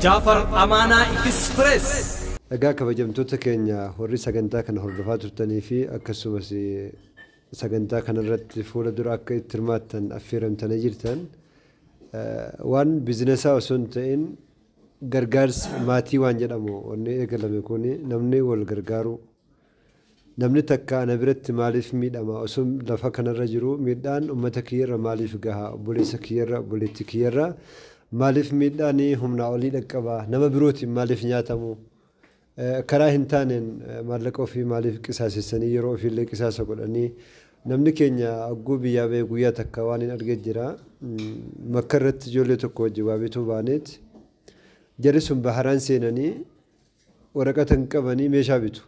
Jafar Amana Express. Egaa kabajamtoota keenya warri sagantaa kana hordofaa turtanii fi akkasumas sagantaa kana irratti fuula dura akka itti hirmaattan affeeramtanii jirtan waan biizinesaa osoo hin ta'in gargaarsa maatii waan jedhamu wanni eegalame kun namni wal gargaaru namni takka ana biratti maaliif miidhama osoo lafa kanarra jiru miidhaan uummata kiyyarra maaliif gaha obboleessa kiyyarra obboleetti kiyyarra maaliif miidhaan humna olii dhaqqaba nama birootiin maaliif nyaatamu karaa hin taaneen maallaqa ofii maaliif qisaasessanii yeroo ofiillee qisaasa godhanii namni keenya agguu biyyaa ba'ee guyyaa takka waan hin argee jira makka irratti ijoollee tokko wajjin waa bituu baaneeti jarri sun baharaan seenanii waraqata hin qabanii meeshaa bitu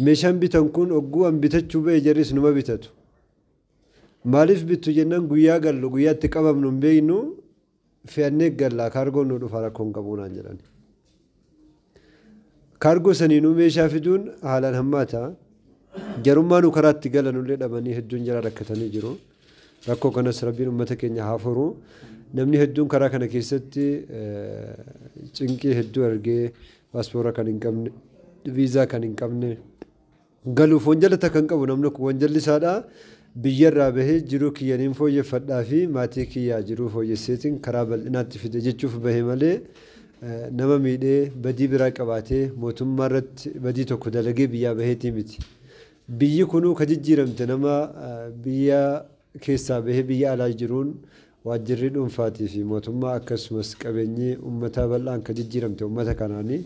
meeshaan bitan kun ogguu an bitachuu ba'e jarris numa bitatu maaliif bitu jennaan guyyaa gallu guyyaatti qabamnu hin beeknu fe'annee gallaa kaargoon nu dhufa rakkoon qabu naan jedhani kaargoo saniinuu meeshaa fiduun haalaan hammaata jarummaan karaatti galanullee dhabanii hedduun jara rakkatanii jiru rakkoo kanas rabbiin uummata keenya haa furu namni hedduun karaa kana keessatti cinqii hedduu argee paaspoora kan hin qabne viizaa kan hin qabne galuuf wanjalata kan qabu namni kun wanjalli isaadha biyyarraa bahee jiruu kiyyaniin fooyyeffadhaa fi maatii kiyyaa jiruu fooyyesseetiin karaa bal'inaatti fide jechuuf bahee malee nama miidhee badii biraa qabaatee mootummaa irratti badii tokko dalagee biyyaa baheetii miti biyyi kunuu ka jijjiiramte nama biyya keessaa bahee biyya alaa jiruun waajjirri dhuunfaatii fi mootummaa akkasumas qabeenyi uummataa bal'aan ka jijjiiramte uummata kanaanii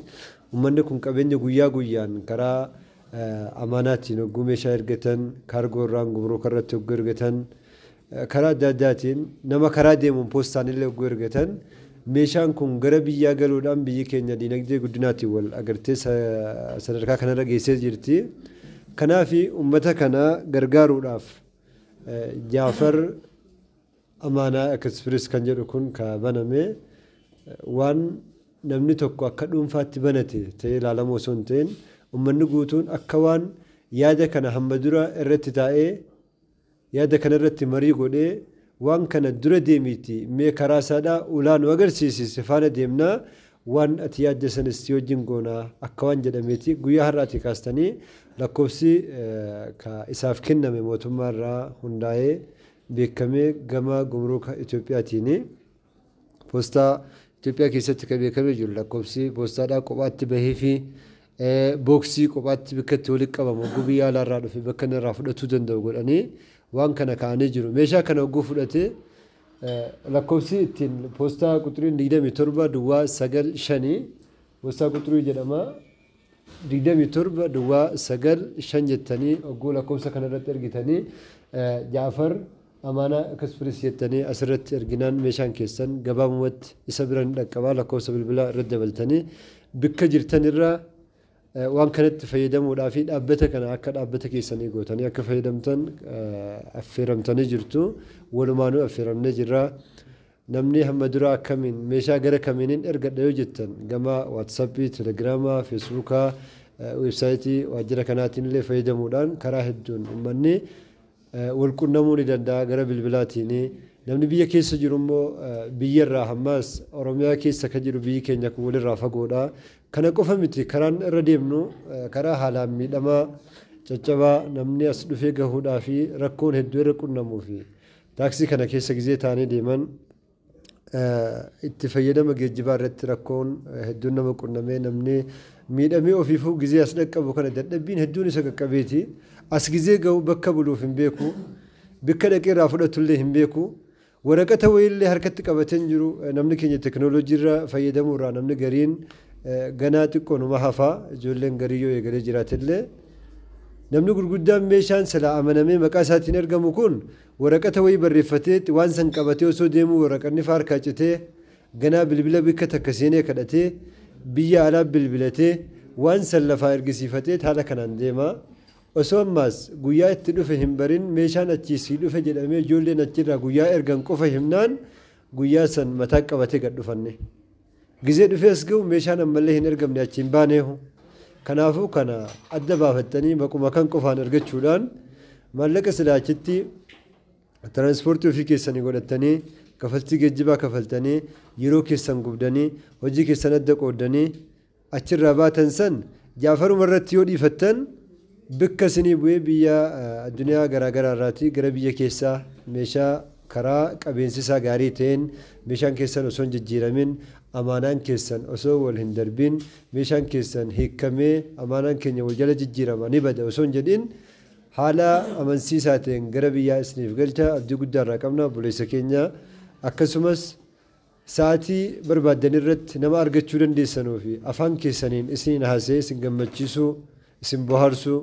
uummanni kun qabeenya guyyaa guyyaan karaa amaanaatiin hogguu meeshaa ergatan kaargoo irraan gubruuka irratti hogguu ergatan karaa adda addaatiin nama karaa deemuun poostaan illee hogguu ergatan meeshaan kun gara biyyaa galuudhaan biyyi keenya diinagdee guddinaatiin wal agartee sadarkaa kanarra geessee jirti kanaaf uummata kana gargaaruudhaaf Jaafar Amaanaa Express kan jedhu kun ka baname waan namni tokko akka dhuunfaatti banate ta'ee ilaalamu osoo hin ta'in uummanni guutuun akka waan yaada kana hamma dura irratti taa'ee yaada kana irratti marii godhee waan kana dura deemiti mee karaa isaadhaa ulaan nu agarsiisise faana deemnaa waan ati yaadda sanis wajjin goonaa akka waan jedhameeti guyyaa har'aati kaastanii lakkoofsi ka isaaf kenname mootummaa irraa hundaa'ee beekamee gama gumruuka Itoophiyaatiin poostaa Itoophiyaa keessatti kan beekamee jiru lakkoofsi poostaadhaa kophaatti bahee fi booksii kophaatti bakka itti walitti qabamu ogguu biyya alaarraa dhufe bakka inni irraa fudhatuu danda'u godhanii waan kana kaa'anii jiru meeshaa kana ogguu fudhatee lakkoofsi ittiin poostaa quxuriin 27 duwwaa 95 poostaa quxurii jedhama 27 duwwaa 95 jettanii ogguu lakkoofsa kana irratti ergitanii Jaafar Amaanaa Express jettanii asirratti erginaan meeshaan keessan gabaabumatti isa bira ni dhaqqabaa lakkoofsa bilbilaa irratti dabaltanii bakka jirtan irraa waan kanatti fayyadamuudhaa fi dhaabbata kana akka dhaabbata keessanii gootanii akka fayyadamtan affeeramtanii jirtu walumaanuu affeeramnee jirra namni hamma dura akkamiin meeshaa gara kamiiniin ergadha yoo jettan gama waatsaappii telegiraamaa feesbuukaa weebsaayitii waajjira kanaatiin illee fayyadamuudhaan karaa hedduun uummanni wal qunnamuu ni danda'a gara bilbilaatiin namni biyya keessa jiru immoo biyyarraa hammaas Oromiyaa keessa kan jiru biyyi keenya kun walirraa fagoodha kana qofa miti karaan irra deemnu karaa haalaan miidhamaa caccabaa namni as dhufee gahuudhaa fi rakkoon hedduu irra qunnamuu fi taaksii kana keessa gizee taanee deeman itti fayyadama geejjibaa irratti rakkoon hedduun nama qunnamee namni miidhamee ofiifuu gizee as dhaqqabu kana dadhabbiin hedduun isa qaqqabeeti as gizee gahu bakka buluuf hin beeku bakka dhaqee irraa fudhatullee hin beeku waraqata wayiillee harkatti qabateen jiru namni keenya teknooloojii irra fayyadamuu irraa namni gariin ganaa xiqqoo numa hafaa ijoolleen garii yoo eegalee jiraatillee namni gurguddaan meeshaan silaa amanamee maqaa isaatiin ergamu kun waraqata wayii barreeffatee waan san qabatee osoo deemuu waraqanni harkaa citee ganaa bilbila bakka takka seenee kadhatee biyya alaa bilbilatee waan san lafaa ergisiifatee haala kanaan deema osoo ammaas guyyaa itti dhufe hin barin meeshaan achiisii dhufe jedhamee ijoolleen achirraa guyyaa ergan qofa himnaan guyyaa san mataa qabatee gad dhufanne gizee dhufee as ga'u meeshaan ammallee hin ergamne achiin baaneehu kanaafuu kana adda baafattanii maquma kan qofaan argachuudhaan maallaqa silaachitti tiraanspoortii ofii keessanii godhattanii kafaltii geejjibaa kafaltanii yeroo keessan gubdanii hojii keessan adda qoodanii achirraa baatan san jaafaruma irratti yoo dhiifattan bikka isinii bu'ee biyya addunyaa garaagaraa irraati gara biyya keessaa meeshaa karaa qabeensisaa gaarii ta'een meeshaan keessan osoo hin jijjiiramin amaanaan keessan osoo wal hin darbin meeshaan keessan hiikamee amaanaan keenya wal jala jijjiirama ni bada osoo hin jedhin haala amansiisaa ta'een gara biyyaa isiniif galcha abdii guddaa irraa qabna buleessa keenya akkasumas sa'aatii barbaadan irratti nama argachuu dandeessanuu fi afaan keessaniin isiniin haasa'ee isin gammachiisuu isin bohaarsuu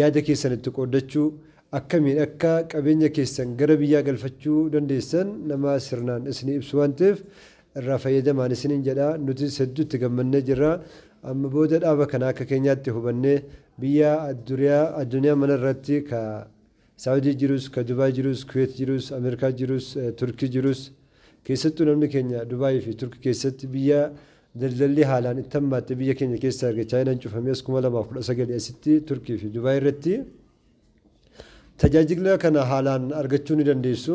yaada keessan itti qooddachuu akkamiin akka qabeenya keessan gara biyyaa galfachuu dandeessan nama sirnaan isinii ibsu waan ta'eef irraa fayyadamaan isiniin jedha nuti hedduutti gammannee jirra amma booda dhaaba kana akka keenyaatti hubannee biyya addunyaa mana irratti ka saawudii jirus ka dubaay jirus kuweet jirus ameerikaa jirus turkii jirus keessattuu namni keenya dubaayii fi turkii keessatti biyya daldalli haalaan itti hammaatte biyya keenya keessa arge chaayinaan cufamee 2019 asitti turkii fi dubaay irratti tajaajila kana haalaan argachuu ni dandeessu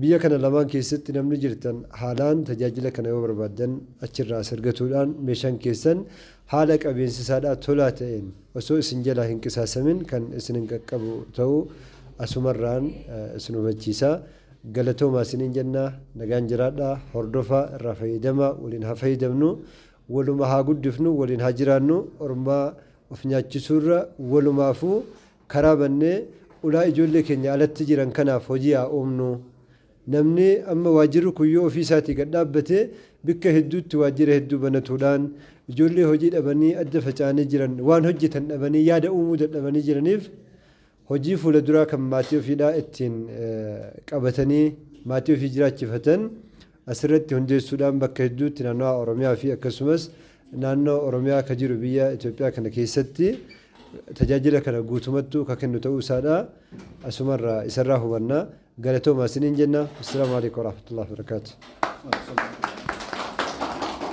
biyya kana lamaan keessatti namni jirtan haalaan tajaajila kana yoo barbaadan achirraa argatuudhaan meeshaan keessan haala qabeensisaadhaa tolaa ta'een osoo isin jalaa hin qisaasamin kan isin hin qaqqabu ta'uu asumarraan isin hubachiisa galatoomaa isiniin jenna nagaan jiraadhaa hordofaa irraa fayyadamaa waliin haa fayyadamnu waluma haa guddifnu waliin haa jiraannu ormaa of nyaachisuurra walumaafuu karaa bannee ulaa ijoollee keenya alatti jiran kanaaf hojii haa uumnu namni amma waajjirri kuyyoo ofii isaatii gad dhaabbatee bikka hedduutti waajjira hedduu banatuudhaan ijoollee hojii dhabanii adda faca'anii jiran waan hojjetan dhabanii yaada uumuu dadhabanii jiraniif hojii fuula duraa kan maatii ofiidhaa ittiin qabatanii maatii ofii jiraachifatan asirratti hundeessuudhaan bakka hedduutti naannoo Oromiyaa fi akkasumas naannoo Oromiyaa ka jiru biyya Itoophiyaa kana keessatti tajaajila kana guutumattuu ka kennu ta'uu isaadha asumarraa isarraa hubannaa galatoomaa isiniin jenna. Assalaamu alaykum wa rahmatullahi wa barakaatuh.